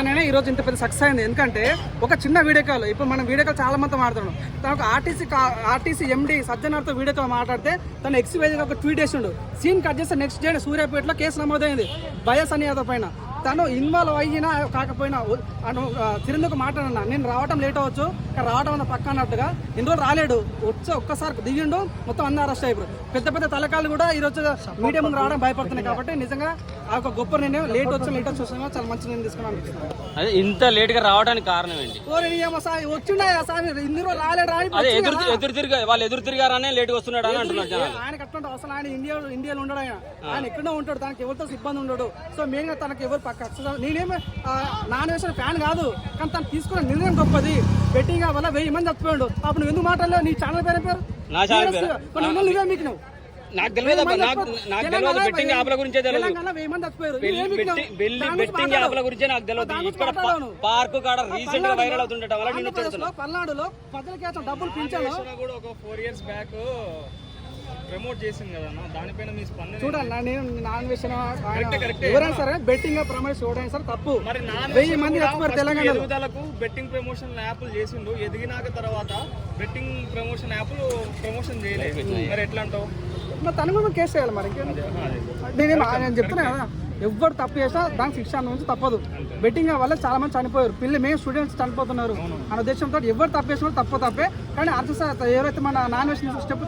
Plan ఈ రోజు ఇంత పెద్ద సక్సెస్ అయింది. ఎందుకంటే ఒక చిన్న వీడియో కాల్, ఇప్పుడు మనం వీడియో కాల్ చాలా మంది మాట్లాడుతున్నాం. తనకు ఆర్టీసీ ఎండి సజ్జనార్తో వీడియో కాల్ మాట్లాడితే తను ఎక్స్వేజ్గా ఒక ట్వీట్ చేసిండు. సీన్ కట్ చేస్తే నెక్స్ట్ డే సూర్యాపేటలో కేసు నమోదైంది బయాస్ అని యాదవ్ పైన. తను ఇన్వాల్వ్ అయినా కాకపోయినా తిరుందుకు మాట్లాడన్నా నేను రావటం లేట్ అవ్వచ్చు, కానీ రావడం అన్న పక్క అన్నట్టుగా ఇన్ని రోజులు రాలేడు. ఒక్కసారి దిగిండు, మొత్తం అందరూ అరెస్ట్ అయిపోయారు. పెద్ద పెద్ద తలకాలు కూడా ఈ రోజు మీడియా ముందు రావడం భయపడుతున్నాయి. కాబట్టి నిజంగా ఆ ఒక గొప్ప నిర్ణయం. లేట్ వచ్చి చాలా మంచి నిర్ణయం తీసుకున్నాను. అదే ఇంత లేట్ గా రావడానికి కారణం ఏంటి? వచ్చిండే ఇన్ని రోజులు రాలేడు. వాళ్ళు ఎదురు తిరిగారనే లేట్ వస్తున్నాడు అని అంటున్నారు. ఆయనకు అటువంటి అవసరం, ఆయన ఇండియాలో ఉండడు. ఆయన ఎక్కడో ఉంటాడు, తనకి ఎవరితో ఇబ్బంది ఉండడు. సో మెయిన్గా తనకి ఎవరు నేనేమి నాన్ వేసిన ఫ్యాన్ కాదు, కానీ తను తీసుకున్న నిర్ణయం గొప్పది. బెట్టింగ్ వల్ల 1000 మంది చచ్చిపోయాడు. అప్పుడు నువ్వు ఎందుకు మాట్లాడలేవు? నీ ఛానల్ పేరు నువ్వే మీకు నువ్వు నాకు తెలియదు. బెట్టింగ్ యాప్ల గురించే తెలియదు. బెట్టింగ్ యాప్ల గురించే నాకు తెలియదు. ఇక్కడ పార్క్ కాడ రీసెంట్ గా వైరల్ అవుతుండటం వల్ల నేను చెప్తున్నా. పల్నాడులో ప్రజలకి డబ్బులు పింఛను కూడా ఒక 4 years బ్యాక్ ప్రమోట్ చేసింది కదా, దానిపైన మీ స్పందన చూడాలి. నేను నాన్ వేసిన ఎవరైనా సరే బెట్టింగ్ ప్రమోషన్ చూడడానికి సార్ తప్పు. 1000 మంది చచ్చిపోయారు తెలంగాణ. ఎదుగుదలకు బెట్టింగ్ ప్రమోషన్ యాప్లు చేసిండు, ఎదిగినాక తర్వాత బెట్టింగ్ ప్రమోషన్ యాప్లు ప్రమోషన్ చేయలేదు. మరి ఎట్లా అంటావు? మరి తను కూడా కేసు చేయాలి. మరి నేను చెప్తున్నా కదా, ఎవరు తప్పు చేసినా దానికి శిక్ష నుంచి తప్పదు. బెట్టింగ్ వల్ల చాలా మంది చనిపోయారు. మేము స్టూడెంట్స్ చనిపోతున్నారు అనే ఉద్దేశంతో ఎవరు తప్పు చేసినా తప్పే. కానీ అర్థం ఎవరైతే మన నాన్ వేసిన స్టెప్